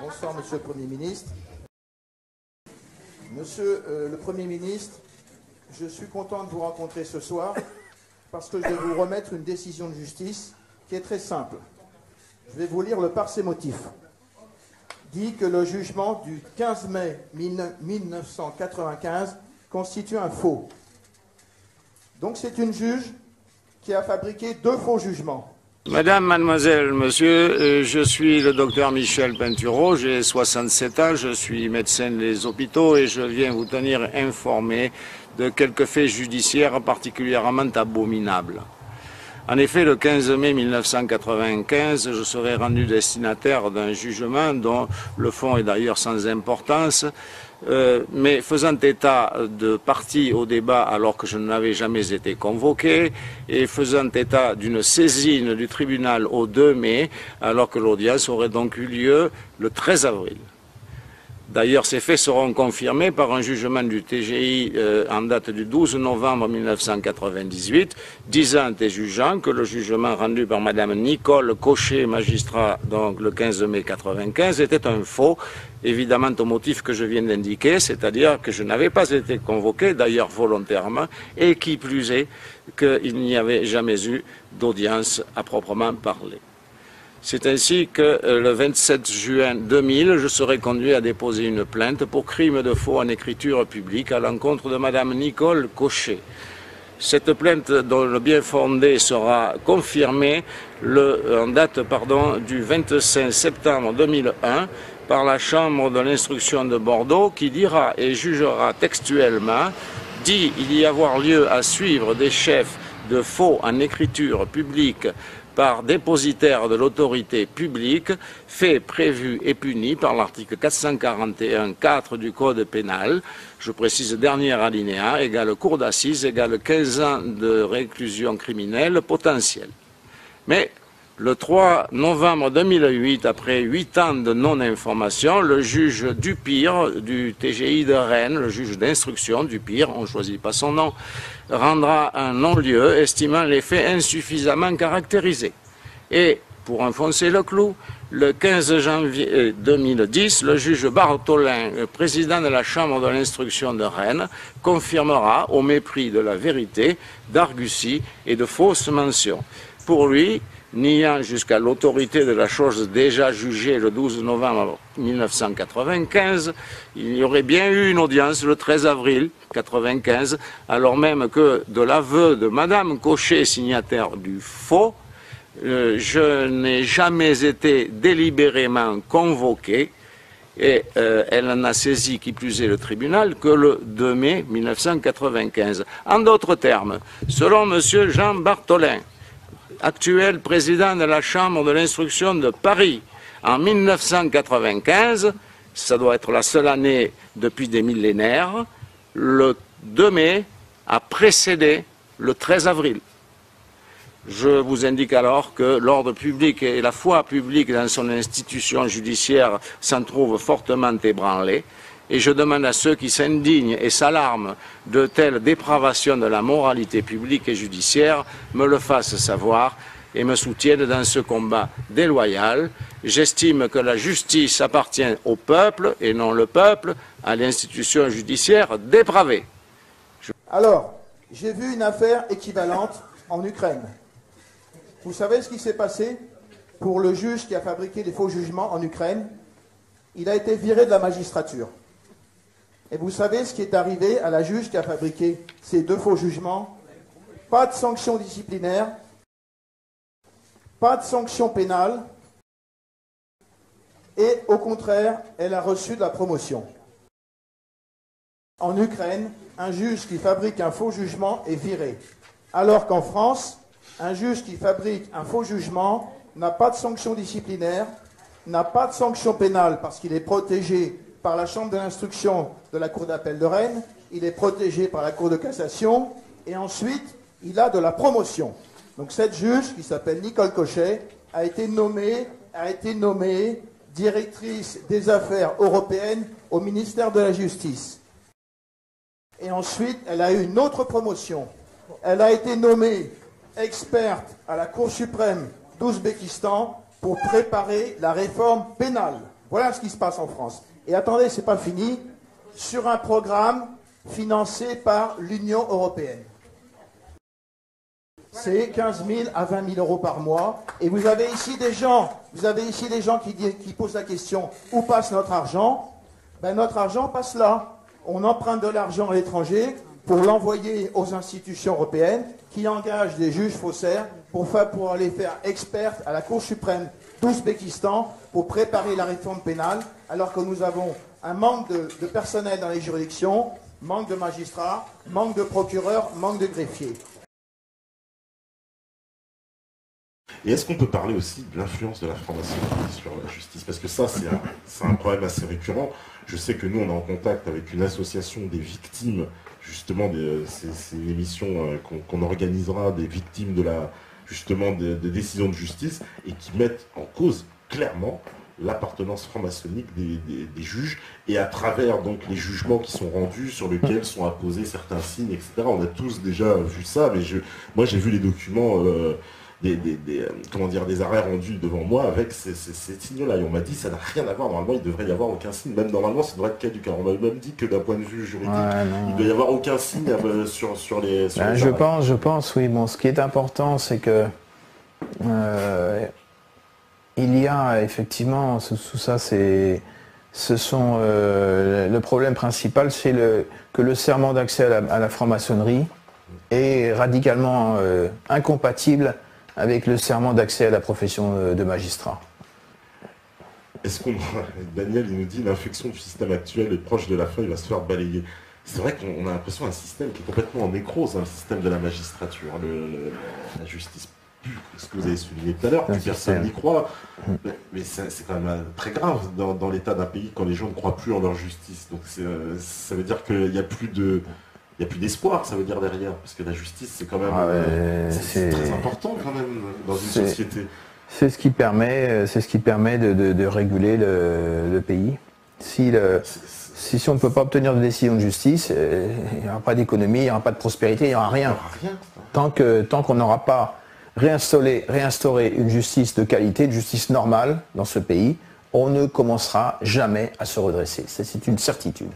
Bonsoir, Monsieur le Premier ministre. Monsieur le Premier ministre, je suis content de vous rencontrer ce soir parce que je vais vous remettre une décision de justice qui est très simple. Je vais vous lire le par ses motifs. Dit que le jugement du 15 mai 1995 constitue un faux. Donc c'est une juge qui a fabriqué 2 faux jugements. Madame, mademoiselle, monsieur, je suis le docteur Michel Pinturo, j'ai 67 ans, je suis médecin des hôpitaux et je viens vous tenir informé de quelques faits judiciaires particulièrement abominables. En effet, le 15 mai 1995, je serai rendu destinataire d'un jugement dont le fond est d'ailleurs sans importance, mais faisant état de partie au débat alors que je n'avais jamais été convoqué et faisant état d'une saisine du tribunal au 2 mai alors que l'audience aurait donc eu lieu le 13 avril. D'ailleurs, ces faits seront confirmés par un jugement du TGI en date du 12 novembre 1998, disant et jugeant que le jugement rendu par Madame Nicole Cochet, magistrat, donc le 15 mai 1995, était un faux, évidemment au motif que je viens d'indiquer, c'est-à-dire que je n'avais pas été convoqué, d'ailleurs volontairement, et qui plus est qu'il n'y avait jamais eu d'audience à proprement parler. C'est ainsi que le 27 juin 2000, je serai conduit à déposer une plainte pour crime de faux en écriture publique à l'encontre de Madame Nicole Cochet. Cette plainte dont le bien fondé sera confirmée en date du 25 septembre 2001 par la Chambre de l'instruction de Bordeaux qui dira et jugera textuellement « dit il y avoir lieu à suivre des chefs de faux en écriture publique par dépositaire de l'autorité publique, fait prévu et puni par l'article 441.4 du Code pénal, je précise dernier alinéa, égale cour d'assises, égale 15 ans de réclusion criminelle potentielle. Mais le 3 novembre 2008, après 8 ans de non-information, le juge Dupire du TGI de Rennes, le juge d'instruction Dupire, on ne choisit pas son nom, rendra un non-lieu, estimant les faits insuffisamment caractérisés. Et, pour enfoncer le clou, le 15 janvier 2010, le juge Bartholin, président de la Chambre de l'instruction de Rennes, confirmera, au mépris de la vérité, d'argussie et de fausses mentions. Pour lui, niant jusqu'à l'autorité de la chose déjà jugée le 12 novembre 1995, il y aurait bien eu une audience le 13 avril 1995, alors même que de l'aveu de Madame Cochet, signataire du faux, je n'ai jamais été délibérément convoqué et elle n'a saisi qui plus est le tribunal que le 2 mai 1995. En d'autres termes, selon M. Jean Bartholin, actuel président de la Chambre de l'instruction de Paris, en 1995, ça doit être la seule année depuis des millénaires, le 2 mai a précédé le 13 avril. Je vous indique alors que l'ordre public et la foi publique dans son institution judiciaire s'en trouvent fortement ébranlés. Et je demande à ceux qui s'indignent et s'alarment de telles dépravations de la moralité publique et judiciaire me le fassent savoir et me soutiennent dans ce combat déloyal. J'estime que la justice appartient au peuple et non le peuple à l'institution judiciaire dépravée. Alors, j'ai vu une affaire équivalente en Ukraine. Vous savez ce qui s'est passé pour le juge qui a fabriqué des faux jugements en Ukraine? Il a été viré de la magistrature. Et vous savez ce qui est arrivé à la juge qui a fabriqué ces 2 faux jugements? Pas de sanction disciplinaire, pas de sanction pénale, et au contraire, elle a reçu de la promotion. En Ukraine, un juge qui fabrique un faux jugement est viré, alors qu'en France, un juge qui fabrique un faux jugement n'a pas de sanction disciplinaire, n'a pas de sanction pénale parce qu'il est protégé par la Chambre de l'instruction de la Cour d'appel de Rennes, il est protégé par la Cour de cassation, et ensuite, il a de la promotion. Donc cette juge, qui s'appelle Nicole Cochet, a été nommée directrice des affaires européennes au ministère de la Justice. Et ensuite, elle a eu une autre promotion. Elle a été nommée experte à la Cour suprême d'Ouzbékistan pour préparer la réforme pénale. Voilà ce qui se passe en France. Et attendez, c'est pas fini, sur un programme financé par l'Union européenne. C'est 15 000 à 20 000 euros par mois. Et vous avez ici des gens, qui posent la question, où passe notre argent? Ben, notre argent passe là. On emprunte de l'argent à l'étranger pour l'envoyer aux institutions européennes qui engagent des juges faussaires pour aller faire expertes à la Cour suprême d'Ouzbékistan pour préparer la réforme pénale, alors que nous avons un manque de personnel dans les juridictions, manque de magistrats, manque de procureurs, manque de greffiers. Et est-ce qu'on peut parler aussi de l'influence de la franc-maçonnerie sur la justice? Parce que ça, c'est un problème assez récurrent. Je sais que nous, on est en contact avec une association des victimes, justement, c'est une émission qu'on organisera, des victimes de décisions de justice, et qui mettent en cause clairement l'appartenance franc-maçonnique des juges, et à travers donc les jugements qui sont rendus, sur lesquels sont apposés certains signes, etc. On a tous déjà vu ça, mais moi j'ai vu les documents, des arrêts rendus devant moi avec ces signes-là, et on m'a dit ça n'a rien à voir, normalement il ne devrait y avoir aucun signe, même normalement ça devrait être caduc. On m'a même dit que d'un point de vue juridique, il ne doit y avoir aucun signe sur les je pense, oui. Bon, ce qui est important, c'est que il y a effectivement, sous ça, le problème principal, c'est que le serment d'accès à la franc-maçonnerie est radicalement incompatible avec le serment d'accès à la profession de magistrat. Est-ce qu'on... Daniel, il nous dit l'infection du système actuel est proche de la fin, il va se faire balayer. C'est vrai qu'on a l'impression d'un système qui est complètement en nécrose, le système de la magistrature, la justice. Ce que vous avez souligné tout à l'heure, plus personne n'y croit, mais c'est quand même très grave dans l'état d'un pays quand les gens ne croient plus en leur justice. Donc ça veut dire qu'il n'y a plus d'espoir, ça veut dire derrière, parce que la justice c'est quand même c'est très important quand même dans une société. C'est ce qui permet de réguler le pays. Si on ne peut pas obtenir de décision de justice, il n'y aura pas d'économie, il n'y aura pas de prospérité, il n'y aura rien. Tant qu'on n'aura pas réinstaurer une justice de qualité, une justice normale dans ce pays, on ne commencera jamais à se redresser. C'est une certitude.